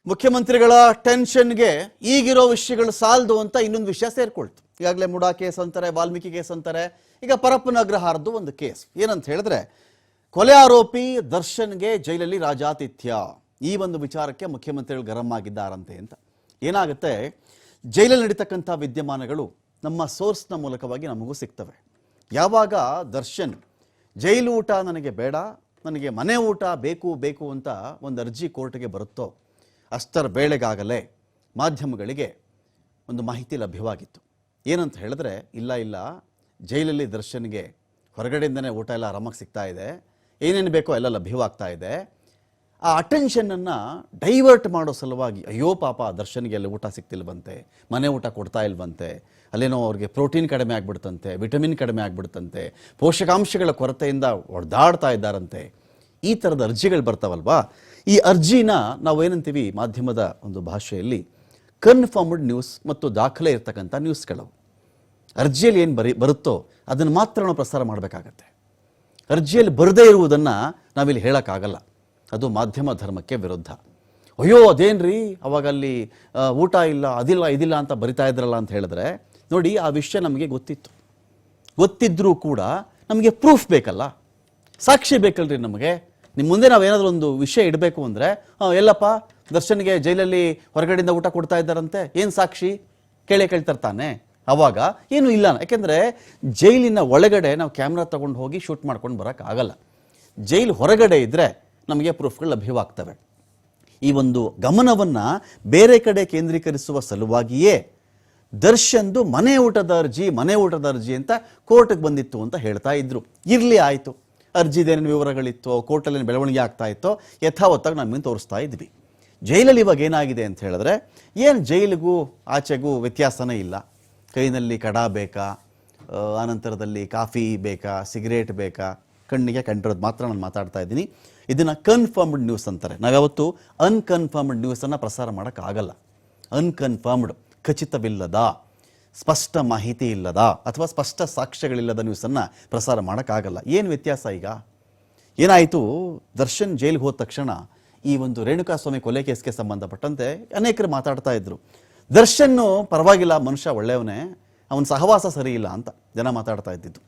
ಮುಖ್ಯಮಂತ್ರಿಗಳ ಟೆನ್ಷನ್ಗೆ ಈಗಿರೋ ವಿಷಯಗಳು ಸಾಲದು ಅಂತ ಇನ್ನೊಂದು ವಿಷಯ ಸೇರ್ಕೊಳ್ತು. ಈಗಾಗಲೇ ಮುಡಾ ಕೇಸ್ ಅಂತಾರೆ, ವಾಲ್ಮೀಕಿ ಕೇಸ್ ಅಂತಾರೆ, ಈಗ ಪರಪ್ಪನ ಅಗ್ರಹಾರದ್ದು ಒಂದು ಕೇಸ್. ಏನಂತ ಹೇಳಿದ್ರೆ, ಕೊಲೆ ಆರೋಪಿ ದರ್ಶನ್ಗೆ ಜೈಲಲ್ಲಿ ರಾಜಾತಿಥ್ಯ. ಈ ಒಂದು ವಿಚಾರಕ್ಕೆ ಮುಖ್ಯಮಂತ್ರಿಗಳು ಗರಂ ಆಗಿದ್ದಾರಂತೆ ಅಂತ. ಏನಾಗುತ್ತೆ, ಜೈಲಲ್ಲಿ ನಡೀತಕ್ಕಂಥ ವಿದ್ಯಮಾನಗಳು ನಮ್ಮ ಸೋರ್ಸ್ನ ಮೂಲಕವಾಗಿ ನಮಗೂ ಸಿಗ್ತವೆ. ಯಾವಾಗ ದರ್ಶನ್ ಜೈಲು ಊಟ ನನಗೆ ಬೇಡ, ನನಗೆ ಮನೆ ಊಟ ಬೇಕು ಅಂತ ಒಂದು ಅರ್ಜಿ ಕೋರ್ಟ್ಗೆ ಬರುತ್ತೋ, ಅಷ್ಟರ ಬೇಳೆಗಾಗಲೇ ಮಾಧ್ಯಮಗಳಿಗೆ ಒಂದು ಮಾಹಿತಿ ಲಭ್ಯವಾಗಿತ್ತು. ಏನಂತ ಹೇಳಿದ್ರೆ, ಇಲ್ಲ ಜೈಲಲ್ಲಿ ದರ್ಶನ್ಗೆ ಹೊರಗಡೆಯಿಂದನೇ ಊಟ ಎಲ್ಲ ಆರಾಮಾಗಿ ಸಿಗ್ತಾ ಇದೆ, ಏನೇನು ಬೇಕೋ ಎಲ್ಲ ಲಭ್ಯವಾಗ್ತಾ ಇದೆ. ಆ ಅಟೆನ್ಷನನ್ನು ಡೈವರ್ಟ್ ಮಾಡೋ ಸಲುವಾಗಿ, ಅಯ್ಯೋ ಪಾಪ ದರ್ಶನ್ಗೆ ಅಲ್ಲಿ ಊಟ ಸಿಗ್ತಿಲ್ವಂತೆ, ಮನೆ ಊಟ ಕೊಡ್ತಾ ಇಲ್ವಂತೆ, ಅಲ್ಲೇನೋ ಅವ್ರಿಗೆ ಪ್ರೋಟೀನ್ ಕಡಿಮೆ ಆಗ್ಬಿಡ್ತಂತೆ, ವಿಟಮಿನ್ ಕಡಿಮೆ ಆಗ್ಬಿಡ್ತಂತೆ, ಪೋಷಕಾಂಶಗಳ ಕೊರತೆಯಿಂದ ಒಡೆದಾಡ್ತಾ ಇದ್ದಾರಂತೆ, ಈ ಥರದ ಅರ್ಜಿಗಳು ಬರ್ತಾವಲ್ವಾ. ಈ ಅರ್ಜಿನ ನಾವೇನಂತೀವಿ ಮಾಧ್ಯಮದ ಒಂದು ಭಾಷೆಯಲ್ಲಿ ಕನ್ಫರ್ಮ್ಡ್ ನ್ಯೂಸ್ ಮತ್ತು ದಾಖಲೆ ಇರ್ತಕ್ಕಂಥ ನ್ಯೂಸ್ಗಳು. ಅರ್ಜಿಯಲ್ಲಿ ಏನು ಬರುತ್ತೋ ಅದನ್ನು ಮಾತ್ರ ನಾವು ಪ್ರಸಾರ ಮಾಡಬೇಕಾಗತ್ತೆ. ಅರ್ಜಿಯಲ್ಲಿ ಬರದೇ ಇರುವುದನ್ನು ನಾವಿಲ್ಲಿ ಹೇಳೋಕ್ಕಾಗಲ್ಲ, ಅದು ಮಾಧ್ಯಮ ಧರ್ಮಕ್ಕೆ ವಿರುದ್ಧ. ಅಯ್ಯೋ ಅದೇನ್ರಿ ಅವಾಗ ಅಲ್ಲಿ ಊಟ ಇಲ್ಲ, ಇದಿಲ್ಲ ಅಂತ ಬರಿತಾ ಇದ್ರಲ್ಲ ಅಂತ ಹೇಳಿದ್ರೆ, ನೋಡಿ ಆ ವಿಷಯ ನಮಗೆ ಗೊತ್ತಿದ್ರೂ ಕೂಡ ನಮಗೆ ಪ್ರೂಫ್ ಬೇಕಲ್ಲ, ಸಾಕ್ಷಿ ಬೇಕಲ್ರಿ ನಮಗೆ. ನಿಮ್ಮ ಮುಂದೆ ನಾವೇನಾದರೂ ಒಂದು ವಿಷಯ ಇಡಬೇಕು ಅಂದರೆ, ಎಲ್ಲಪ್ಪ ದರ್ಶನ್ಗೆ ಜೈಲಲ್ಲಿ ಹೊರಗಡೆಯಿಂದ ಊಟ ಕೊಡ್ತಾ ಇದ್ದಾರಂತೆ, ಏನು ಸಾಕ್ಷಿ ಕೇಳ್ತಾರೆ ತಾನೆ. ಅವಾಗ ಏನು ಇಲ್ಲ, ಯಾಕೆಂದರೆ ಜೈಲಿನ ಒಳಗಡೆ ನಾವು ಕ್ಯಾಮ್ರಾ ತಗೊಂಡು ಹೋಗಿ ಶೂಟ್ ಮಾಡ್ಕೊಂಡು ಬರೋಕ್ಕಾಗಲ್ಲ. ಜೈಲು ಹೊರಗಡೆ ಇದ್ದರೆ ನಮಗೆ ಪ್ರೂಫ್ಗಳು ಲಭ್ಯವಾಗ್ತವೆ. ಈ ಒಂದು ಗಮನವನ್ನು ಬೇರೆ ಕಡೆ ಕೇಂದ್ರೀಕರಿಸುವ ಸಲುವಾಗಿಯೇ ದರ್ಶನ್ದು ಮನೆ ಊಟದ ಅರ್ಜಿ ಅಂತ ಕೋರ್ಟ್ಗೆ ಬಂದಿತ್ತು ಅಂತ ಹೇಳ್ತಾ ಇದ್ರು. ಇರಲಿ, ಆಯಿತು, ಅರ್ಜಿದೇನೇನು ವಿವರಗಳಿತ್ತೋ, ಕೋರ್ಟಲ್ಲಿ ಬೆಳವಣಿಗೆ ಆಗ್ತಾ ಇತ್ತೋ ಯಥಾವತ್ತಾಗಿ ನಮ್ಮನ್ನು ತೋರಿಸ್ತಾ ಇದ್ವಿ. ಜೈಲಲ್ಲಿ ಇವಾಗ ಏನಾಗಿದೆ ಅಂತ ಹೇಳಿದ್ರೆ, ಏನು ಜೈಲಿಗೂ ಆಚೆಗೂ ವ್ಯತ್ಯಾಸನೇ ಇಲ್ಲ. ಕೈನಲ್ಲಿ ಕಡ ಬೇಕಾ, ಆನಂತರದಲ್ಲಿ ಕಾಫಿ ಬೇಕಾ, ಸಿಗರೇಟ್ ಬೇಕಾ, ಕಣ್ಣಿಗೆ ಕಂಡಿರೋದು ಮಾತ್ರ ನಾನು ಮಾತಾಡ್ತಾ ಇದ್ದೀನಿ. ಇದನ್ನು ಕನ್ಫರ್ಮ್ಡ್ ನ್ಯೂಸ್ ಅಂತಾರೆ. ನಾವ್ಯಾವತ್ತು ಅನ್ಕನ್ಫರ್ಮ್ಡ್ ನ್ಯೂಸನ್ನು ಪ್ರಸಾರ ಮಾಡೋಕ್ಕಾಗಲ್ಲ. ಅನ್ಕನ್ಫರ್ಮ್ಡ್, ಖಚಿತವಿಲ್ಲದ, ಸ್ಪಷ್ಟ ಮಾಹಿತಿ ಇಲ್ಲದ ಅಥವಾ ಸ್ಪಷ್ಟ ಸಾಕ್ಷ್ಯಗಳಿಲ್ಲದ ನ್ಯೂಸನ್ನು ಪ್ರಸಾರ ಮಾಡೋಕ್ಕಾಗಲ್ಲ. ಏನು ವ್ಯತ್ಯಾಸ? ಈಗ ಏನಾಯಿತು, ದರ್ಶನ್ ಜೈಲಿಗೆ ಹೋದ ತಕ್ಷಣ ಈ ಒಂದು ರೇಣುಕಾಸ್ವಾಮಿ ಕೊಲೆ ಕೇಸ್ಗೆ ಸಂಬಂಧಪಟ್ಟಂತೆ ಅನೇಕರು ಮಾತಾಡ್ತಾ ಇದ್ರು. ದರ್ಶನ್ನು ಪರವಾಗಿಲ್ಲ, ಮನುಷ್ಯ ಒಳ್ಳೆಯವನೇ, ಅವನ ಸಹವಾಸ ಸರಿ ಇಲ್ಲ ಅಂತ ಜನ ಮಾತಾಡ್ತಾ ಇದ್ದಿದ್ದು.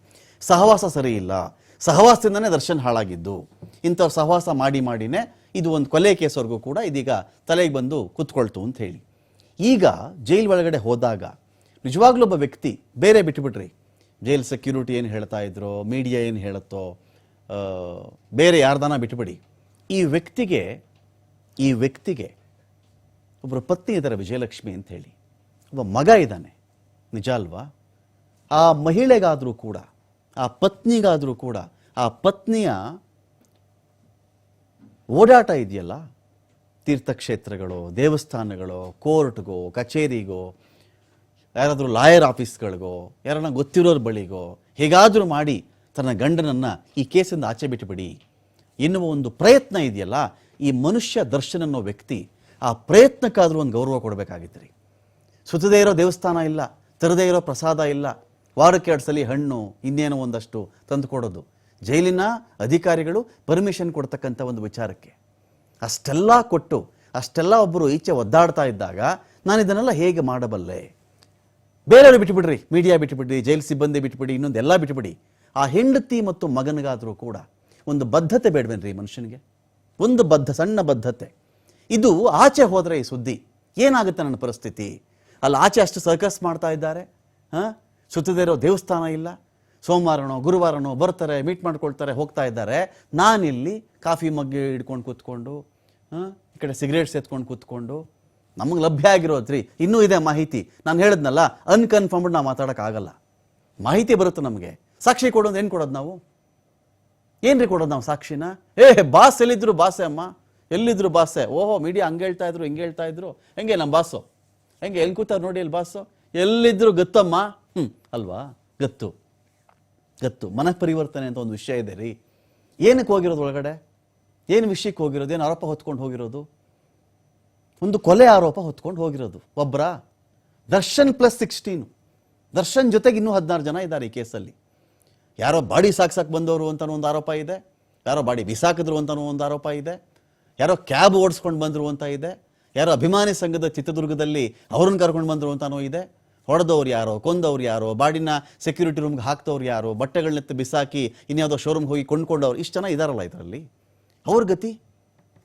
ಸಹವಾಸ ಸರಿ ಇಲ್ಲ, ಸಹವಾಸದಿಂದನೇ ದರ್ಶನ್ ಹಾಳಾಗಿದ್ದು, ಇಂಥವ್ರ ಸಹವಾಸ ಮಾಡಿನೇ ಇದು ಒಂದು ಕೊಲೆ ಕೇಸ್ವರೆಗೂ ಕೂಡ ಇದೀಗ ತಲೆಗೆ ಬಂದು ಕೂತ್ಕೊಳ್ತು ಅಂತ ಹೇಳಿ. ಈಗ ಜೈಲ್ ಒಳಗಡೆ ಹೋದಾಗ ನಿಜವಾಗ್ಲೂ ಒಬ್ಬ ವ್ಯಕ್ತಿ, ಬೇರೆ ಬಿಟ್ಟುಬಿಟ್ರಿ, ಜೈಲ್ ಸೆಕ್ಯೂರಿಟಿ ಏನು ಹೇಳ್ತಾ ಇದ್ರೋ, ಮೀಡಿಯಾ ಏನು ಹೇಳುತ್ತೋ, ಬೇರೆ ಯಾರ್ದಾನ ಬಿಟ್ಟುಬಿಡಿ, ಈ ವ್ಯಕ್ತಿಗೆ ಒಬ್ಬರು ಪತ್ನಿ ಇದ್ದಾರೆ, ವಿಜಯಲಕ್ಷ್ಮಿ ಅಂತ ಹೇಳಿ, ಒಬ್ಬ ಮಗ ಇದ್ದಾನೆ, ನಿಜ ಅಲ್ವಾ? ಆ ಮಹಿಳೆಗಾದರೂ ಕೂಡ, ಆ ಪತ್ನಿಗಾದರೂ ಕೂಡ, ಆ ಪತ್ನಿಯ ಓಡಾಟ ಇದೆಯಲ್ಲ, ತೀರ್ಥಕ್ಷೇತ್ರಗಳು, ದೇವಸ್ಥಾನಗಳು, ಕೋರ್ಟ್ಗೋ, ಕಚೇರಿಗೋ, ಯಾರಾದರೂ ಲಾಯರ್ ಆಫೀಸ್ಗಳಿಗೋ, ಯಾರನ್ನ ಗೊತ್ತಿರೋರ ಬಳಿಗೋ, ಹೇಗಾದರೂ ಮಾಡಿ ತನ್ನ ಗಂಡನನ್ನು ಈ ಕೇಸಿಂದ ಆಚೆ ಬಿಟ್ಟುಬಿಡಿ ಎನ್ನುವ ಒಂದು ಪ್ರಯತ್ನ ಇದೆಯಲ್ಲ, ಈ ಮನುಷ್ಯ ದರ್ಶನ್ ಅನ್ನೋ ವ್ಯಕ್ತಿ ಆ ಪ್ರಯತ್ನಕ್ಕಾದರೂ ಒಂದು ಗೌರವ ಕೊಡಬೇಕಾಗಿತ್ತು ರೀ. ಸುತ್ತದೇ ಇರೋ ದೇವಸ್ಥಾನ ಇಲ್ಲ, ತರದೇ ಇರೋ ಪ್ರಸಾದ ಇಲ್ಲ, ವಾರಕ್ಕೆ 2 ಸಲ ಹಣ್ಣು ಇನ್ನೇನೋ ಒಂದಷ್ಟು ತಂದು ಕೊಡೋದು, ಜೈಲಿನ ಅಧಿಕಾರಿಗಳು ಪರ್ಮಿಷನ್ ಕೊಡ್ತಕ್ಕಂಥ ಒಂದು ವಿಚಾರಕ್ಕೆ ಅಷ್ಟೆಲ್ಲ ಕೊಟ್ಟು, ಅಷ್ಟೆಲ್ಲ ಒಬ್ಬರು ಈಚೆ ಒದ್ದಾಡ್ತಾ ಇದ್ದಾಗ ನಾನು ಇದನ್ನೆಲ್ಲ ಹೇಗೆ ಮಾಡಬಲ್ಲೆ? ಬೇರೆಯವರು ಬಿಟ್ಟುಬಿಡ್ರಿ, ಮೀಡಿಯಾ ಬಿಟ್ಟುಬಿಡ್ರಿ, ಜೈಲು ಸಿಬ್ಬಂದಿ ಬಿಟ್ಟುಬಿಡಿ, ಇನ್ನೊಂದೆಲ್ಲ ಬಿಟ್ಟುಬಿಡಿ, ಆ ಹೆಂಡತಿ ಮತ್ತು ಮಗನಿಗಾದರೂ ಕೂಡ ಒಂದು ಬದ್ಧತೆ ಬೇಡವೇನ್ರಿ ಮನುಷ್ಯನಿಗೆ? ಒಂದು ಸಣ್ಣ ಬದ್ಧತೆ. ಇದು ಆಚೆ ಹೋದರೆ ಈ ಸುದ್ದಿ ಏನಾಗುತ್ತೆ ನನ್ನ ಪರಿಸ್ಥಿತಿ? ಅಲ್ಲಿ ಆಚೆ ಅಷ್ಟು ಸರ್ಕಸ್ ಮಾಡ್ತಾ ಇದ್ದಾರೆ, ಸುತ್ತದೇ ಇರೋ ದೇವಸ್ಥಾನ ಇಲ್ಲ, ಸೋಮವಾರನೋ ಗುರುವಾರನೋ ಬರ್ತಾರೆ, ಮೀಟ್ ಮಾಡ್ಕೊಳ್ತಾರೆ, ಹೋಗ್ತಾ ಇದ್ದಾರೆ. ನಾನಿಲ್ಲಿ ಕಾಫಿ ಮಗ್ಗೆ ಹಿಡ್ಕೊಂಡು ಕೂತ್ಕೊಂಡು, ಈ ಕಡೆ ಸಿಗರೇಟ್ಸ್ ಎತ್ಕೊಂಡು ಕೂತ್ಕೊಂಡು, ನಮಗೆ ಲಭ್ಯ ಆಗಿರೋದ್ರಿ ಇನ್ನೂ ಇದೆ ಮಾಹಿತಿ. ನಾನು ಹೇಳಿದ್ನಲ್ಲ, ಅನ್ಕನ್ಫರ್ಮ್ಡ್ ನಾವು ಮಾತಾಡೋಕ್ಕಾಗಲ್ಲ. ಮಾಹಿತಿ ಬರುತ್ತೆ ನಮಗೆ, ಸಾಕ್ಷಿ ಕೊಡೋದು ಏನು ಕೊಡೋದು ನಾವು? ಏನ್ರಿ ಕೊಡೋದು ನಾವು ಸಾಕ್ಷಿನ? ಬಾಸ್ ಎಲ್ಲಿದ್ರು ಬಾಸೆ ಅಮ್ಮ, ಎಲ್ಲಿದ್ರು ಬಾಸೆ, ಓಹೋ ಮೀಡಿಯಾ ಹಂಗೆ ಹೇಳ್ತಾ ಇದ್ರು, ಹಿಂಗೆ ಹೇಳ್ತಾ ಇದ್ರು, ಹೆಂಗೆ ನಮ್ಮ ಬಾಸು, ಹೆಂಗೆ ಎಲ್ಲಿ ಕೂತಾರೆ ನೋಡಿ ಅಲ್ಲಿ ಬಾಸು, ಎಲ್ಲಿದ್ರು ಗೊತ್ತಮ್ಮ, ಅಲ್ವಾ? ಗೊತ್ತು. ಮನಃಪರಿವರ್ತನೆ ಅಂತ ಒಂದು ವಿಷಯ ಇದೆ ರೀ. ಏನಕ್ಕೆ ಹೋಗಿರೋದು ಒಳಗಡೆ? ಏನು ವಿಷಯಕ್ಕೆ ಹೋಗಿರೋದು? ಏನು ಆರೋಪ ಹೊತ್ಕೊಂಡು ಹೋಗಿರೋದು? ಒಂದು ಕೊಲೆ ಆರೋಪ ಹೊತ್ಕೊಂಡು ಹೋಗಿರೋದು. ಒಬ್ಬರ ದರ್ಶನ್ +16, ದರ್ಶನ್ ಜೊತೆಗೆ ಇನ್ನೂ 16 ಜನ ಇದ್ದಾರೆ ಈ ಕೇಸಲ್ಲಿ. ಯಾರೋ ಬಾಡಿ ಸಾಕ್ಸಕ್ಕೆ ಬಂದವರು ಅಂತನೂ ಒಂದು ಆರೋಪ ಇದೆ, ಯಾರೋ ಬಾಡಿ ಬಿಸಾಕಿದ್ರು ಅಂತನೂ ಒಂದು ಆರೋಪ ಇದೆ, ಯಾರೋ ಕ್ಯಾಬ್ ಓಡಿಸ್ಕೊಂಡು ಬಂದರು ಅಂತ ಇದೆ, ಯಾರೋ ಅಭಿಮಾನಿ ಸಂಘದ ಚಿತ್ರದುರ್ಗದಲ್ಲಿ ಅವ್ರನ್ನ ಕರ್ಕೊಂಡು ಬಂದರು ಅಂತನೋ ಇದೆ. ಹೊಡೆದವ್ರು ಯಾರೋ, ಕೊಂದವ್ರು ಯಾರೋ, ಬಾಡಿನ ಸೆಕ್ಯೂರಿಟಿ ರೂಮ್ಗೆ ಹಾಕ್ದವ್ರು ಯಾರೋ, ಬಟ್ಟೆಗಳನ್ನೆತ್ತು ಬಿಸಾಕಿ ಇನ್ಯಾವುದೋ ಶೋರೂಮ್ಗೆ ಹೋಗಿ ಕೊಂಡ್ಕೊಂಡವ್ರು, ಇಷ್ಟು ಜನ ಇದಾರಲ್ಲ ಇದರಲ್ಲಿ. ಅವ್ರ ಗತಿ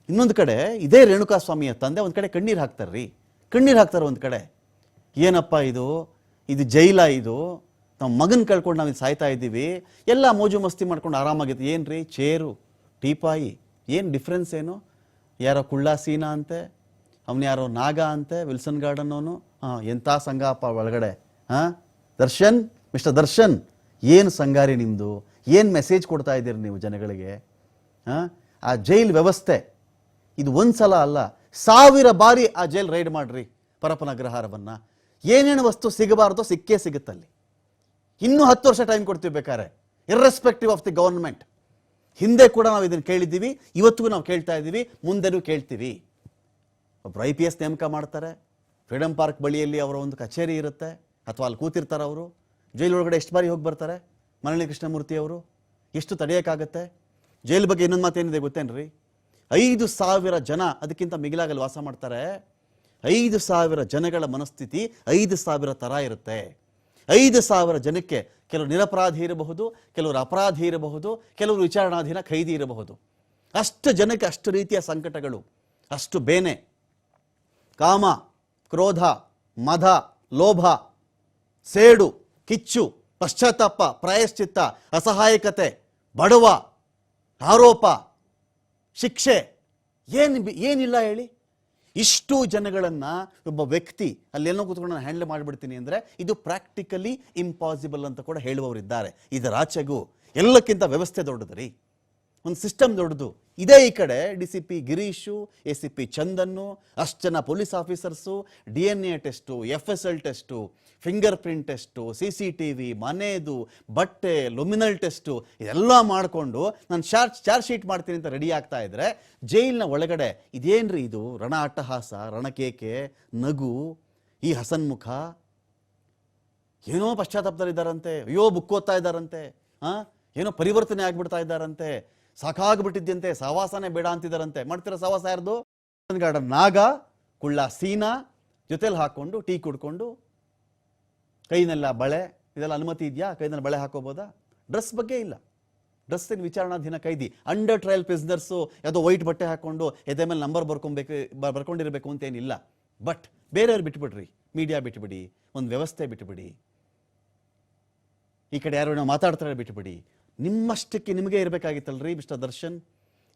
ಇನ್ನೊಂದು ಕಡೆ ಇದೇ ರೇಣುಕಾಸ್ವಾಮಿಯ ತಂದೆ ಒಂದು ಕಡೆ ಕಣ್ಣೀರು ಹಾಕ್ತಾರ್ರಿ, ಕಣ್ಣೀರು ಹಾಕ್ತಾರೆ ಒಂದು ಕಡೆ. ಏನಪ್ಪ ಇದು ಜೈಲ, ಇದು ನಾವು ಮಗನ ಕಳ್ಕೊಂಡು ನಾವು ಇದು ಸಾಯ್ತಾ ಇದ್ದೀವಿ, ಎಲ್ಲ ಮೋಜು ಮಸ್ತಿ ಮಾಡ್ಕೊಂಡು ಆರಾಮಾಗಿತ್ತು. ಏನು ರೀ ಚೇರು ಟೀಪಾಯಿ, ಏನು ಡಿಫ್ರೆನ್ಸ್ ಏನು? ಯಾರೋ ಕುಳ್ಳ ಸೀನಾ ಅಂತೆ, ಅವನು ಯಾರೋ ನಾಗ ಅಂತೆ, ವಿಲ್ಸನ್ ಗಾರ್ಡನ್ ಅವನು. ಎಂಥ ಸಂಘಪ್ಪ ಒಳಗಡೆ. ದರ್ಶನ್, ಮಿಸ್ಟರ್ ದರ್ಶನ್, ಏನು ಸಂಗಾರಿ ನಿಮ್ಮದು? ಏನು ಮೆಸೇಜ್ ಕೊಡ್ತಾ ಇದ್ದೀರಿ ನೀವು ಜನಗಳಿಗೆ? ಆ ಜೈಲ್ ವ್ಯವಸ್ಥೆ ಇದು ಒಂದು ಸಲ ಅಲ್ಲ, 1000 ಬಾರಿ ಆ ಜೈಲ್ ರೈಡ್ ಮಾಡ್ರಿ ಪರಪ್ಪನ ಅಗ್ರಹಾರವನ್ನು. ಏನೇನು ವಸ್ತು ಸಿಗಬಾರ್ದೋ ಸಿಕ್ಕೇ ಸಿಗುತ್ತಲ್ಲಿ. ಇನ್ನೂ 10 ವರ್ಷ ಟೈಮ್ ಕೊಡ್ತೀವಿ ಬೇಕಾರೆ, ಇರ್ರೆಸ್ಪೆಕ್ಟಿವ್ ಆಫ್ ದಿ ಗವರ್ಮೆಂಟ್. ಹಿಂದೆ ಕೂಡ ನಾವು ಇದನ್ನು ಕೇಳಿದ್ದೀವಿ, ಇವತ್ತಿಗೂ ನಾವು ಕೇಳ್ತಾ ಇದ್ದೀವಿ, ಮುಂದೆನೂ ಕೇಳ್ತೀವಿ. ಒಬ್ಬರು IPS ನೇಮಕ ಮಾಡ್ತಾರೆ, ಫ್ರೀಡಮ್ ಪಾರ್ಕ್ ಬಳಿಯಲ್ಲಿ ಅವರ ಒಂದು ಕಚೇರಿ ಇರುತ್ತೆ, ಅಥವಾ ಅಲ್ಲಿ ಕೂತಿರ್ತಾರೆ ಅವರು. ಜೈಲೊಳಗಡೆ ಎಷ್ಟು ಬಾರಿ ಹೋಗಿ ಬರ್ತಾರೆ ಮರಳಿ ಕೃಷ್ಣಮೂರ್ತಿ ಅವರು? ಎಷ್ಟು ತಡೆಯೋಕ್ಕಾಗತ್ತೆ? ಜೈಲ್ ಬಗ್ಗೆ ಇನ್ನೊಂದು ಮಾತೇನಿದೆ ಗೊತ್ತೇನ್ರಿ? 5,000 ಜನ ಅದಕ್ಕಿಂತ ಮಿಗಿಲಾಗಲ್ಲಿ ವಾಸ ಮಾಡ್ತಾರೆ. 5,000 ಜನಗಳ ಮನಸ್ಥಿತಿ 5,000 ಥರ ಇರುತ್ತೆ. 5,000 ಜನಕ್ಕೆ ಕೆಲವರು ನಿರಪರಾಧಿ ಇರಬಹುದು, ಕೆಲವರು ಅಪರಾಧಿ ಇರಬಹುದು, ಕೆಲವರು ವಿಚಾರಣಾಧೀನ ಖೈದಿ ಇರಬಹುದು. ಅಷ್ಟು ಜನಕ್ಕೆ ಅಷ್ಟು ರೀತಿಯ ಸಂಕಟಗಳು, ಅಷ್ಟು ಬೇನೆ, ಕಾಮ, ಕ್ರೋಧ, ಮದ, ಲೋಭ, ಸೇಡು, ಕಿಚ್ಚು, ಪಶ್ಚಾತ್ತಾಪ, ಪ್ರಾಯಶ್ಚಿತ್ತ, ಅಸಹಾಯಕತೆ, ಬಡವ, ಆರೋಪ, ಶಿಕ್ಷೆ, ಏನಿಲ್ಲ ಹೇಳಿ. ಇಷ್ಟು ಜನಗಳನ್ನು ಒಬ್ಬ ವ್ಯಕ್ತಿ ಅಲ್ಲೆಲ್ಲೋ ಕೂತ್ಕೊಂಡು ನಾನು ಹ್ಯಾಂಡಲ್ ಮಾಡಿಬಿಡ್ತೀನಿ ಅಂದರೆ ಇದು ಪ್ರಾಕ್ಟಿಕಲಿ ಇಂಪಾಸಿಬಲ್ ಅಂತ ಕೂಡ ಹೇಳುವವರಿದ್ದಾರೆ. ಇದರಾಚೆಗೂ ಎಲ್ಲಕ್ಕಿಂತ ವ್ಯವಸ್ಥೆ ದೊಡ್ಡದು ರೀ, ಒಂದು ಸಿಸ್ಟಮ್ ದೊಡ್ಡದು. ಇದೇ ಈ ಕಡೆ DCP ಗಿರೀಶು, ACP ಚಂದನ್ನು, ಅಷ್ಟು ಜನ police officers, DNA test, FSL test, finger print test, CCTV, ಮನೆಯದು, ಬಟ್ಟೆ, ಲುಮಿನಲ್ ಟೆಸ್ಟು, ಇದೆಲ್ಲ ಮಾಡಿಕೊಂಡು ನಾನು ಚಾರ್ಜ್ ಶೀಟ್ ಮಾಡ್ತೀನಿ ಅಂತ ರೆಡಿ ಆಗ್ತಾ ಇದ್ರೆ, ಜೈಲಿನ ಒಳಗಡೆ ಇದೇನ್ರಿ ಇದು? ರಣ ಅಟ್ಟಹಾಸ, ರಣಕೇಕೆ, ನಗು, ಈ ಹಸನ್ಮುಖ, ಏನೋ ಪಶ್ಚಾತ್ತಾಪದಲ್ಲಿದ್ದಾರಂತೆ, ಅಯ್ಯೋ ಬುಕ್ ಓದ್ತಾ ಇದ್ದಾರಂತೆ, ಏನೋ ಪರಿವರ್ತನೆ ಆಗ್ಬಿಡ್ತಾ ಇದ್ದಾರಂತೆ, ಸಾಕಾಗ್ಬಿಟ್ಟಿದ್ದಂತೆ, ಸಹವಾಸನೇ ಬೇಡ ಅಂತಿದ್ದಾರಂತೆ. ಮಾಡ್ತಿರೋ ಸಹವಾಸ ಯಾರ್ದು? ಗಾರ್ಡನ್ ನಾಗ, ಕುಳ್ಳ ಸೀನಾ ಜೊತೆಲಿ ಹಾಕ್ಕೊಂಡು ಟೀ ಕುಡ್ಕೊಂಡು, ಕೈನೆಲ್ಲ ಬಳೆ, ಇದೆಲ್ಲ ಅನುಮತಿ ಇದೆಯಾ? ಕೈನಲ್ಲಿ ಬಳೆ ಹಾಕೋಬೋದಾ? ಡ್ರೆಸ್ ಬಗ್ಗೆ ಇಲ್ಲ, ಡ್ರೆಸ್ ವಿಚಾರಣಾಧೀನ ಖೈದಿ, ಅಂಡರ್ ಟ್ರಯಲ್ ಪ್ರಿಸ್ನರ್ಸು ಯಾವುದೋ ವೈಟ್ ಬಟ್ಟೆ ಹಾಕ್ಕೊಂಡು ಎದೆ ಮೇಲೆ ನಂಬರ್ ಬರ್ಕೊಂಡಿರಬೇಕು ಅಂತೇನಿಲ್ಲ. ಬಟ್ ಬೇರೆಯವ್ರು ಬಿಟ್ಬಿಡ್ರಿ, ಮೀಡಿಯಾ ಬಿಟ್ಬಿಡಿ, ಒಂದು ವ್ಯವಸ್ಥೆ ಬಿಟ್ಬಿಡಿ, ಈ ಕಡೆ ಯಾರು ನಾವು ಮಾತಾಡ್ತಾರೆ ಬಿಟ್ಬಿಡಿ. ನಿಮ್ಮಷ್ಟಕ್ಕೆ ನಿಮಗೆ ಇರಬೇಕಾಗಿತ್ತಲ್ರಿ ಮಿಸ್ಟರ್ ದರ್ಶನ್,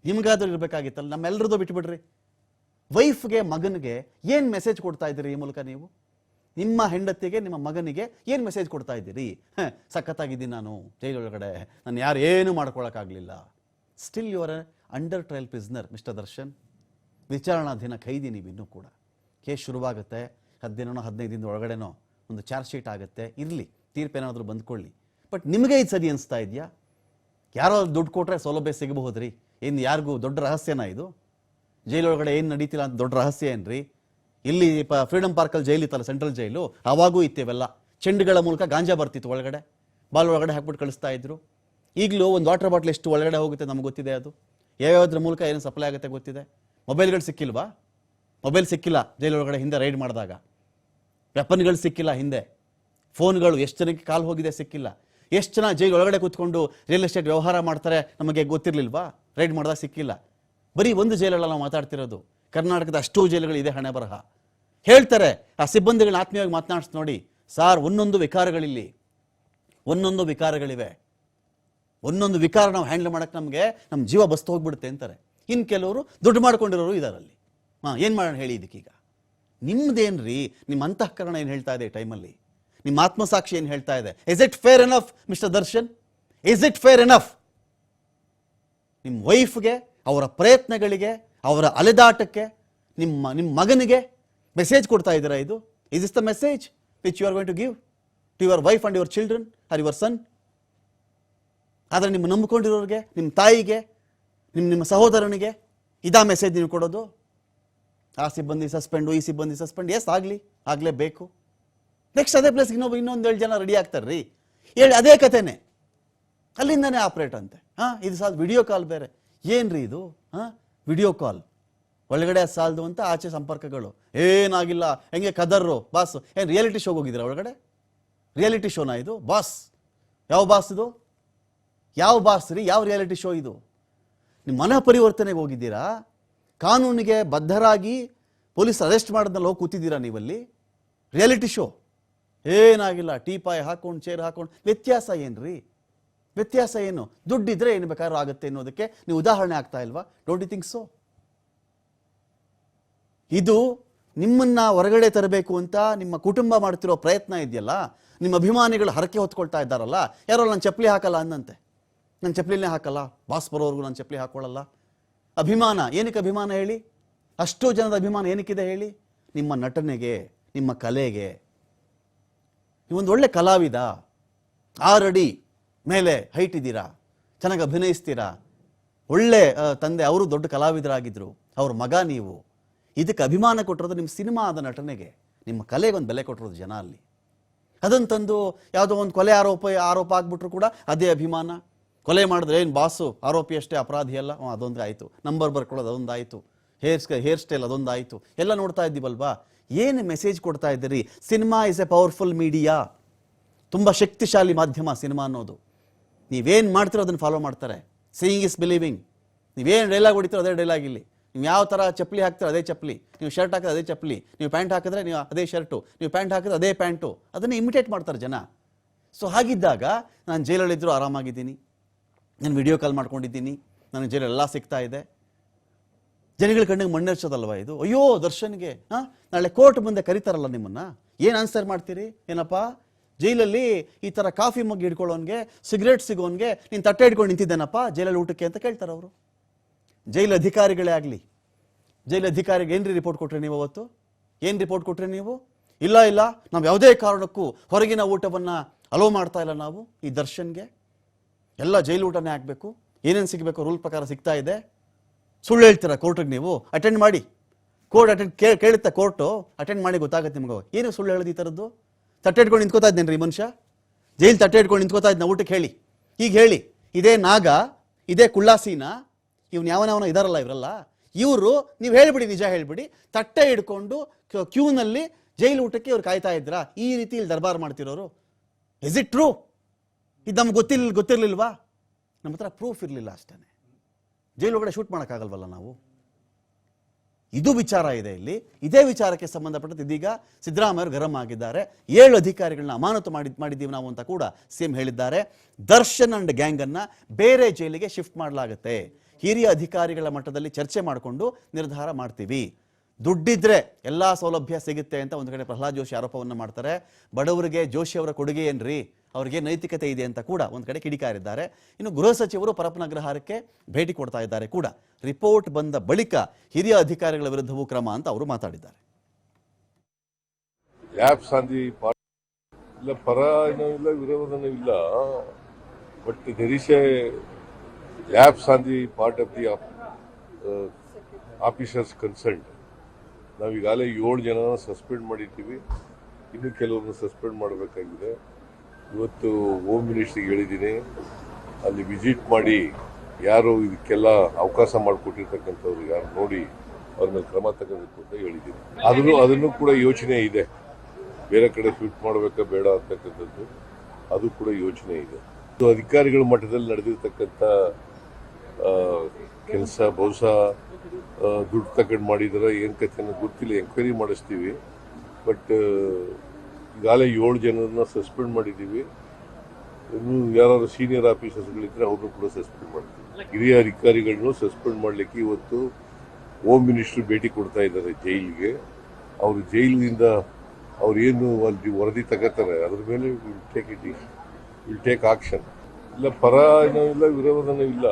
ನಿಮಗಾದ್ರೂ ಇರಬೇಕಾಗಿತ್ತಲ್ಲ, ನಮ್ಮೆಲ್ಲರದ್ದು ಬಿಟ್ಬಿಡ್ರಿ. ವೈಫ್ಗೆ, ಮಗನಿಗೆ ಏನು ಮೆಸೇಜ್ ಕೊಡ್ತಾ ಇದ್ದೀರಿ ಈ ಮೂಲಕ? ನೀವು ನಿಮ್ಮ ಹೆಂಡತಿಗೆ, ನಿಮ್ಮ ಮಗನಿಗೆ ಏನು ಮೆಸೇಜ್ ಕೊಡ್ತಾ ಇದ್ದೀರಿ? ಸಖತ್ತಾಗಿದ್ದೀನಿ ನಾನು ಜೈಲೊಳಗಡೆ, ನಾನು ಯಾರು ಏನು ಮಾಡ್ಕೊಳಕ್ಕಾಗಲಿಲ್ಲ. Still you are under trial prisoner mister Darshan, ವಿಚಾರಣಾಧೀನ ಖೈದಿ ನೀವು ಇನ್ನೂ ಕೂಡ. ಕೇಸ್ ಶುರುವಾಗುತ್ತೆ, 10 ದಿನನೋ 15 ದಿನದ ಒಳಗಡೆನೋ ಒಂದು ಚಾರ್ಜ್ ಶೀಟ್ ಆಗುತ್ತೆ, ಇರಲಿ, ತೀರ್ಪೇನಾದರೂ ಬಂದ್ಕೊಳ್ಳಿ. ಬಟ್ ನಿಮಗೆ ಇದು ಸರಿ ಅನಿಸ್ತಾ ಇದೆಯಾ? ಯಾರೋ ದುಡ್ಡು ಕೊಟ್ಟರೆ ಸೌಲಭ್ಯ ಸಿಗಬಹುದು ರೀ, ಏನು ಯಾರಿಗೂ ದೊಡ್ಡ ರಹಸ್ಯನಾ ಇದು? ಜೈಲೊಳಗಡೆ ಏನು ನಡೀತಿಲ್ಲ ಅಂತ ದೊಡ್ಡ ರಹಸ್ಯ ಏನ್ರಿ? ಇಲ್ಲಿ ಫ್ರೀಡಮ್ ಪಾರ್ಕಲ್ಲಿ ಜೈಲು ಇತ್ತಲ್ಲ, ಸೆಂಟ್ರಲ್ ಜೈಲು, ಅವಾಗೂ ಇತ್ತೇವೆಲ್ಲ. ಚೆಂಡುಗಳ ಮೂಲಕ ಗಾಂಜಾ ಬರ್ತಿತ್ತು ಒಳಗಡೆ, ಬಾಲ್ ಒಳಗಡೆ ಹಾಕ್ಬಿಟ್ಟು ಕಳಿಸ್ತಾ ಇದ್ರು. ಈಗಲೂ ಒಂದು ವಾಟರ್ ಬಾಟ್ಲ್ ಎಷ್ಟು ಒಳಗಡೆ ಹೋಗುತ್ತೆ ನಮ್ಗೆ ಗೊತ್ತಿದೆ. ಅದು ಯಾವ್ಯಾವ್ದ್ರ ಮೂಲಕ ಏನು ಸಪ್ಲೈ ಆಗುತ್ತೆ ಗೊತ್ತಿದೆ. ಮೊಬೈಲ್ಗಳು ಸಿಕ್ಕಿಲ್ವಾ? ಮೊಬೈಲ್ ಸಿಕ್ಕಿಲ್ಲ ಜೈಲೊಳಗಡೆ ಹಿಂದೆ ರೈಡ್ ಮಾಡಿದಾಗ. ವೆಪನ್ಗಳು ಸಿಕ್ಕಿಲ್ಲ ಹಿಂದೆ. ಫೋನ್ಗಳು ಎಷ್ಟು ಜನಕ್ಕೆ ಕಾಲ್ ಹೋಗಿದೆ ಸಿಕ್ಕಿಲ್ಲ. ಎಷ್ಟು ಜನ ಜೈಲು ಒಳಗಡೆ ಕೂತ್ಕೊಂಡು ರಿಯಲ್ ಎಸ್ಟೇಟ್ ವ್ಯವಹಾರ ಮಾಡ್ತಾರೆ ನಮಗೆ ಗೊತ್ತಿರಲಿಲ್ವಾ? ರೈಡ್ ಮಾಡಿದಾಗ ಸಿಕ್ಕಿಲ್ಲ. ಬರೀ ಒಂದು ಜೈಲಲ್ಲ ನಾವು ಮಾತಾಡ್ತಿರೋದು, ಕರ್ನಾಟಕದ ಅಷ್ಟೂ ಜೈಲುಗಳು ಇದೆ ಹಣೆ ಬರಹ. ಹೇಳ್ತಾರೆ ಆ ಸಿಬ್ಬಂದಿಗಳನ್ನ ಆತ್ಮೀಯವಾಗಿ ಮಾತನಾಡಿಸ್ ನೋಡಿ, ಸಾರ್ ಒಂದೊಂದು ವಿಕಾರಗಳಿಲ್ಲಿ, ಒಂದೊಂದು ವಿಕಾರಗಳಿವೆ, ಒಂದೊಂದು ವಿಕಾರ ನಾವು ಹ್ಯಾಂಡಲ್ ಮಾಡೋಕ್ಕೆ ನಮಗೆ ನಮ್ಮ ಜೀವ ಬಸ್ತು ಹೋಗ್ಬಿಡುತ್ತೆ ಅಂತಾರೆ. ಇನ್ನು ಕೆಲವರು ದುಡ್ಡು ಮಾಡ್ಕೊಂಡಿರೋರು ಇದಾರಲ್ಲಿ. ಏನು ಮಾಡೋಣ ಹೇಳಿ ಇದಕ್ಕೀಗ? ನಿಮ್ಮದೇನ್ರಿ, ನಿಮ್ಮ ಅಂತಃಕರಣ ಏನು ಹೇಳ್ತಾ ಇದೆ ಈ ಟೈಮಲ್ಲಿ? ನಿಮ್ಮ ಆತ್ಮಸಾಕ್ಷಿ ಏನು ಹೇಳ್ತಾ ಇದೆ? Is it fair enough mister Darshan? Is it fair enough? ನಿಮ್ಮ ವೈಫ್ಗೆ, ಅವರ ಪ್ರಯತ್ನಗಳಿಗೆ, ಅವರ ಅಲೆದಾಟಕ್ಕೆ, ನಿಮ್ಮ ಮಗನಿಗೆ ಮೆಸೇಜ್ ಕೊಡ್ತಾ ಇದ್ದೀರಾ ಇದು? Is is the message which you are going to give to your wife and your children or your son? ಆದರೆ ನಿಮ್ಮ ನಂಬಿಕೊಂಡಿರೋರಿಗೆ, ನಿಮ್ಮ ತಾಯಿಗೆ, ನಿಮ್ಮ ಸಹೋದರನಿಗೆ ಇದಾ ಮೆಸೇಜ್ ನೀವು ಕೊಡೋದು? ಆ ಸಿಬ್ಬಂದಿ ಸಸ್ಪೆಂಡು, ಈ ಸಿಬ್ಬಂದಿ ಸಸ್ಪೆಂಡ್, ಎಸ್ ಆಗಲೇಬೇಕು. ನೆಕ್ಸ್ಟ್ ಅದೇ ಪ್ಲೇಸ್ಗೆ ಇನ್ನೊಂದು 7 ಜನ ರೆಡಿ ಆಗ್ತಾರೆ ರೀ, ಹೇಳಿ ಅದೇ ಕಥೆನೇ, ಅಲ್ಲಿಂದನೇ ಆಪ್ರೇಟ್ ಅಂತೆ. ಇದು ಸಾಲ ವಿಡಿಯೋ ಕಾಲ್ ಬೇರೆ. ಏನ್ರಿ ಇದು? ವಿಡಿಯೋ ಕಾಲ್ ಒಳಗಡೆ ಸಾಲದು ಅಂತ ಆಚೆ ಸಂಪರ್ಕಗಳು ಏನಾಗಿಲ್ಲ, ಹೆಂಗೆ ಕದರ್ರು ಬಾಸ್. ಏನು ರಿಯಾಲಿಟಿ ಶೋಗೆ ಹೋಗಿದ್ದೀರಾ ಒಳಗಡೆ? ರಿಯಾಲಿಟಿ ಶೋನಾ ಇದು? ಬಾಸ್ ಯಾವ ಬಾಸ್ ಇದು? ಯಾವ ಬಾಸ್ ರೀ? ಯಾವ ರಿಯಾಲಿಟಿ ಶೋ ಇದು? ನಿಮ್ಮ ಮನ ಪರಿವರ್ತನೆಗೆ ಹೋಗಿದ್ದೀರಾ? ಕಾನೂನಿಗೆ ಬದ್ಧರಾಗಿ ಪೊಲೀಸ್ ಅರೆಸ್ಟ್ ಮಾಡೋದ್ರಲ್ಲಿ ಹೋಗಿ ಕೂತಿದ್ದೀರಾ ನೀವಲ್ಲಿ? ರಿಯಾಲಿಟಿ ಶೋ ಏನಾಗಿಲ್ಲ, ಟೀಪಾಯ್ ಹಾಕೊಂಡು ಚೇರ್ ಹಾಕೊಂಡು. ವ್ಯತ್ಯಾಸ ಏನ್ರಿ? ವ್ಯತ್ಯಾಸ ಏನು? ದುಡ್ಡಿದ್ರೆ ಏನು ಬೇಕಾದ್ರೂ ಆಗುತ್ತೆ ಅನ್ನೋದಕ್ಕೆ ನೀವು ಉದಾಹರಣೆ ಆಗ್ತಾ ಇಲ್ವಾ? Don't you think so? ಇದು ನಿಮ್ಮನ್ನ ಹೊರಗಡೆ ತರಬೇಕು ಅಂತ ನಿಮ್ಮ ಕುಟುಂಬ ಮಾಡ್ತಿರೋ ಪ್ರಯತ್ನ ಇದೆಯಲ್ಲ, ನಿಮ್ಮ ಅಭಿಮಾನಿಗಳು ಹರಕೆ ಹೊತ್ಕೊಳ್ತಾ ಇದ್ದಾರಲ್ಲ. ಯಾರೋ ನಾನು ಚಪ್ಪಲಿ ಹಾಕಲ್ಲ ಅನ್ನಂತೆ, ನಾನು ಚಪ್ಪಲಿನೇ ಹಾಕಲ್ಲ, ಬಾಸ್ ಬರೋವರೆಗೂ ನಾನು ಚಪ್ಪಲಿ ಹಾಕೊಳ್ಳಲ್ಲ. ಅಭಿಮಾನ ಏನಕ್ಕೆ ಅಭಿಮಾನ ಹೇಳಿ? ಅಷ್ಟೋ ಜನದ ಅಭಿಮಾನ ಏನಕ್ಕಿದೆ ಹೇಳಿ? ನಿಮ್ಮ ನಟನೆಗೆ, ನಿಮ್ಮ ಕಲೆಗೆ. ನೀವೊಂದು ಒಳ್ಳೆ ಕಲಾವಿದ, 6 ಅಡಿ ಮೇಲೆ ಹೈಟ್ ಇದ್ದೀರಾ, ಚೆನ್ನಾಗಿ ಅಭಿನಯಿಸ್ತೀರಾ, ಒಳ್ಳೆ ತಂದೆ, ಅವರು ದೊಡ್ಡ ಕಲಾವಿದರಾಗಿದ್ದರು, ಅವ್ರ ಮಗ ನೀವು. ಇದಕ್ಕೆ ಅಭಿಮಾನ ಕೊಟ್ಟಿರೋದು ನಿಮ್ಮ ಸಿನಿಮಾ ಆದ ನಟನೆಗೆ, ನಿಮ್ಮ ಕಲೆಗೆ ಒಂದು ಬೆಲೆ ಕೊಟ್ಟಿರೋದು ಜನ ಅಲ್ಲಿ. ಅದನ್ನು ತಂದು ಯಾವುದೋ ಒಂದು ಕೊಲೆ ಆರೋಪ ಆಗ್ಬಿಟ್ರು ಕೂಡ ಅದೇ ಅಭಿಮಾನ. ಕೊಲೆ ಮಾಡಿದ್ರೆ ಏನು ಬಾಸು ಆರೋಪಿ ಅಷ್ಟೇ, ಅಪರಾಧಿ ಅಲ್ಲ, ಅದೊಂದು ಆಯಿತು. ನಂಬರ್ ಬರ್ಕೊಳ್ಳೋದು ಅದೊಂದಾಯಿತು, ಹೇರ್ ಸ್ಟೈಲ್ ಅದೊಂದಾಯಿತು. ಎಲ್ಲ ನೋಡ್ತಾ ಇದ್ದೀವಲ್ವಾ? ಏನು ಮೆಸೇಜ್ ಕೊಡ್ತಾ ಇದ್ದೀರಿ? Cinema is a powerful media, ತುಂಬ ಶಕ್ತಿಶಾಲಿ ಮಾಧ್ಯಮ ಸಿನಿಮಾ ಅನ್ನೋದು. ನೀವೇನು ಮಾಡ್ತೀರೋ ಅದನ್ನು ಫಾಲೋ ಮಾಡ್ತಾರೆ. Seeing is believing. ನೀವೇನು ಡೈಲಾಗ್ ಹೊಡಿತೀರೋ ಅದೇ ಡೈಲಾಗ್ ಇಲ್ಲಿ. ನೀವು ಯಾವ ಥರ ಚಪ್ಪಲಿ ಹಾಕ್ತೀರೋ ಅದೇ ಚಪ್ಪಲಿ, ನೀವು ಶರ್ಟ್ ಹಾಕಿದ್ರೆ ಅದೇ ಚಪ್ಪಲಿ, ನೀವು ಪ್ಯಾಂಟ್ ಹಾಕಿದ್ರೆ ನೀವು ಅದೇ ಶರ್ಟು, ನೀವು ಪ್ಯಾಂಟ್ ಹಾಕಿದ್ರೆ ಅದೇ ಪ್ಯಾಂಟು. ಅದನ್ನು ಇಮಿಟೇಟ್ ಮಾಡ್ತಾರೆ ಜನ. ಸೊ ಹಾಗಿದ್ದಾಗ ನಾನು ಜೈಲಲ್ಲಿದ್ದರೂ ಆರಾಮಾಗಿದ್ದೀನಿ, ನಾನು ವಿಡಿಯೋ ಕಾಲ್ ಮಾಡ್ಕೊಂಡಿದ್ದೀನಿ, ನನಗೆ ಜೈಲೆಲ್ಲ ಸಿಗ್ತಾ ಇದೆ. ಜನಗಳ ಕಣ್ಣಿಗೆ ಮಣ್ಣೆರ್ಚೋದಲ್ವ ಇದು? ಅಯ್ಯೋ ದರ್ಶನ್ಗೆ ನಾಳೆ ಕೋರ್ಟ್ ಮುಂದೆ ಕರೀತಾರಲ್ಲ ನಿಮ್ಮನ್ನ, ಏನು ಆನ್ಸರ್ ಮಾಡ್ತೀರಿ? ಏನಪ್ಪ ಜೈಲಲ್ಲಿ ಈ ಥರ ಕಾಫಿ ಮಗ್ ಹಿಡ್ಕೊಳ್ಳೋನ್ಗೆ, ಸಿಗರೇಟ್ ಸಿಗೋನ್ಗೆ ನೀನು ತಟ್ಟೆ ಹಿಡ್ಕೊಂಡು ನಿಂತಿದ್ದೇನಪ್ಪ ಜೈಲಲ್ಲಿ ಊಟಕ್ಕೆ ಅಂತ ಕೇಳ್ತಾರೆ ಅವರು. ಜೈಲು ಅಧಿಕಾರಿಗಳೇ ಆಗಲಿ, ಜೈಲು ಅಧಿಕಾರಿಗೆ ಏನ್ರಿ ರಿಪೋರ್ಟ್ ಕೊಟ್ರಿ ನೀವು ಅವತ್ತು? ಏನು ರಿಪೋರ್ಟ್ ಕೊಟ್ರಿ ನೀವು? ಇಲ್ಲ ನಾವು ಯಾವುದೇ ಕಾರಣಕ್ಕೂ ಹೊರಗಿನ ಊಟವನ್ನು ಅಲೋ ಮಾಡ್ತಾ ಇಲ್ಲ ನಾವು ಈ ದರ್ಶನ್ಗೆ, ಎಲ್ಲ ಜೈಲು ಊಟನೇ ಆಗಬೇಕು, ಏನೇನು ಸಿಗಬೇಕು ರೂಲ್ ಪ್ರಕಾರ ಸಿಗ್ತಾ ಇದೆ. ಸುಳ್ಳು ಹೇಳ್ತೀರಾ ಕೋರ್ಟಿಗೆ ನೀವು? ಅಟೆಂಡ್ ಮಾಡಿ, ಕೋರ್ಟ್ ಕೇಳುತ್ತೆ, ಕೋರ್ಟು ಅಟೆಂಡ್ ಮಾಡಿ ಗೊತ್ತಾಗುತ್ತೆ ನಿಮ್ಗೆ. ಏನು ಸುಳ್ಳು ಹೇಳೋದು ಈ ಥರದ್ದು? ತಟ್ಟೆ ಇಟ್ಕೊಂಡು ನಿಂತ್ಕೋತಾ ಇದ್ದೇನೆ ರೀ ಮನುಷ್ಯ, ಜೈಲು ತಟ್ಟೆ ಇಟ್ಕೊಂಡು ನಿಂತ್ಕೋತಾ ಇದ್ನ ಊಟಕ್ಕೆ ಹೇಳಿ. ಈಗ ಹೇಳಿ, ಇದೇ ನಾಗ, ಇದೇ ಕುಳ್ಳಾಸೀನ, ಇವ್ನು ಯಾವನವನ ಇದಾರಲ್ಲ ಇವರಲ್ಲ, ಇವರು ನೀವು ಹೇಳ್ಬಿಡಿ, ನಿಜ ಹೇಳ್ಬಿಡಿ, ತಟ್ಟೆ ಹಿಡ್ಕೊಂಡು ಕ್ಯೂನಲ್ಲಿ ಜೈಲು ಊಟಕ್ಕೆ ಇವ್ರು ಕಾಯ್ತಾ ಇದ್ರಾ? ಈ ರೀತಿ ಇಲ್ಲಿ ದರ್ಬಾರ್ ಮಾಡ್ತಿರೋರು. Is it true? ಇದು ನಮ್ಗೆ ಗೊತ್ತಿರಲಿಲ್ವಾ? ನಮ್ಮ ಹತ್ರ ಪ್ರೂಫ್ ಇರಲಿಲ್ಲ ಅಷ್ಟೇ. ಜೈಲು ಒಳಗಡೆ ಶೂಟ್ ಮಾಡೋಕ್ಕಾಗಲ್ವಲ್ಲ ನಾವು? ಇದು ವಿಚಾರ ಇದೆ ಇಲ್ಲಿ. ಇದೇ ವಿಚಾರಕ್ಕೆ ಸಂಬಂಧಪಟ್ಟಂತೆ ಇದೀಗ ಸಿದ್ದರಾಮಯ್ಯ ಗರಂ ಆಗಿದ್ದಾರೆ. 7 ಅಧಿಕಾರಿಗಳನ್ನ ಅಮಾನತು ಮಾಡಿದ್ದೀವಿ ನಾವು ಅಂತ ಕೂಡ ಸಿಎಂ ಹೇಳಿದ್ದಾರೆ. ದರ್ಶನ್ ಅಂಡ್ ಗ್ಯಾಂಗ್ ಅನ್ನ ಬೇರೆ ಜೈಲಿಗೆ ಶಿಫ್ಟ್ ಮಾಡಲಾಗುತ್ತೆ. ಹಿರಿಯ ಅಧಿಕಾರಿಗಳ ಮಟ್ಟದಲ್ಲಿ ಚರ್ಚೆ ಮಾಡಿಕೊಂಡು ನಿರ್ಧಾರ ಮಾಡ್ತೀವಿ. ದುಡ್ಡಿದ್ರೆ ಎಲ್ಲಾ ಸೌಲಭ್ಯ ಸಿಗುತ್ತೆ ಅಂತ ಒಂದು ಕಡೆ ಪ್ರಹ್ಲಾದ್ ಜೋಶಿ ಆರೋಪವನ್ನು ಮಾಡ್ತಾರೆ. ಬಡವರಿಗೆ ಜೋಶಿ ಅವರ ಕೊಡುಗೆ ಏನ್ರಿ, ಅವರಿಗೆ ನೈತಿಕತೆ ಇದೆ ಅಂತ ಕೂಡ ಒಂದು ಕಡೆ ಕಿಡಿಕಾರಿದ್ದಾರೆ. ಇನ್ನು ಗೃಹ ಸಚಿವರು ಪರಪ್ಪನ ಅಗ್ರಹಾರಕ್ಕೆ ಭೇಟಿ ಕೊಡ್ತಾ ಇದ್ದಾರೆ ಕೂಡ. ರಿಪೋರ್ಟ್ ಬಂದ ಬಳಿಕ ಹಿರಿಯ ಅಧಿಕಾರಿಗಳ ವಿರುದ್ಧವೂ ಕ್ರಮ ಅಂತ ಅವರು ಮಾತಾಡಿದ್ದಾರೆ. ಇಲ್ಲ ಪರ ಏನೂ ಇಲ್ಲ, ವಿರೋಧನೂ ಇಲ್ಲ, but there is a lapse on the part of the officers concerned. ನಾವೀಗಾಗಲೇ 7 ಜನನ ಸಸ್ಪೆಂಡ್ ಮಾಡಿದ್ದೀವಿ, ಇನ್ನು ಕೆಲವ್ರನ್ನ ಸಸ್ಪೆಂಡ್ ಮಾಡಬೇಕಾಗಿದೆ. ಇವತ್ತು ಹೋಮ್ ಮಿನಿಸ್ಟ್ರಿಗೆ ಹೇಳಿದ್ದೀನಿ, ಅಲ್ಲಿ ವಿಸಿಟ್ ಮಾಡಿ ಯಾರು ಇದಕ್ಕೆಲ್ಲ ಅವಕಾಶ ಮಾಡಿಕೊಟ್ಟಿರ್ತಕ್ಕಂಥವ್ರು ಯಾರು ನೋಡಿ ಅವ್ರ ಮೇಲೆ ಕ್ರಮ ತಗೋಬೇಕು ಅಂತ ಹೇಳಿದ್ದೀನಿ. ಅದನ್ನು ಕೂಡ ಯೋಚನೆ ಇದೆ, ಬೇರೆ ಕಡೆ ಶಿಫ್ಟ್ ಮಾಡಬೇಕಾ ಬೇಡ ಅಂತಕ್ಕಂಥದ್ದು ಅದು ಕೂಡ ಯೋಚನೆ ಇದೆ. ಅಧಿಕಾರಿಗಳ ಮಟ್ಟದಲ್ಲಿ ನಡೆದಿರ್ತಕ್ಕಂಥ ಕೆಲಸ ಬಹುಶಃ ದುಡ್ಡು ತಗೊಂಡು ಮಾಡಿದಾರ ಏನು ಕಥೆ ಅನ್ನೋದು ಗೊತ್ತಿಲ್ಲ, ಎಂಕ್ವೈರಿ ಮಾಡಿಸ್ತೀವಿ. ಬಟ್ ಈಗಾಗಲೇ 7 ಜನರನ್ನ ಸಸ್ಪೆಂಡ್ ಮಾಡಿದ್ದೀವಿ. ಇನ್ನು ಯಾರು ಸೀನಿಯರ್ ಆಫೀಸರ್ಸ್ಗಳಿದ್ರೆ ಅವ್ರನ್ನೂ ಕೂಡ ಸಸ್ಪೆಂಡ್ ಮಾಡ್ತೀವಿ. ಹಿರಿಯ ಅಧಿಕಾರಿಗಳನ್ನು ಸಸ್ಪೆಂಡ್ ಮಾಡಲಿಕ್ಕೆ ಇವತ್ತು ಹೋಮ್ ಮಿನಿಸ್ಟರ್ ಭೇಟಿ ಕೊಡ್ತಾ ಇದ್ದಾರೆ ಜೈಲಿಗೆ. ಅವರು ಜೈಲಿನಿಂದ ಅವ್ರು ಏನು ಅಲ್ಲಿ ವರದಿ ತಗೋತಾರೆ ಅದ್ರ ಮೇಲೆ ವಿಲ್ ಟೇಕ್ ಆಕ್ಷನ್. ಇಲ್ಲ ಪರ ಏನೂ ಇಲ್ಲ, ವಿರೋಧನೂ ಇಲ್ಲ.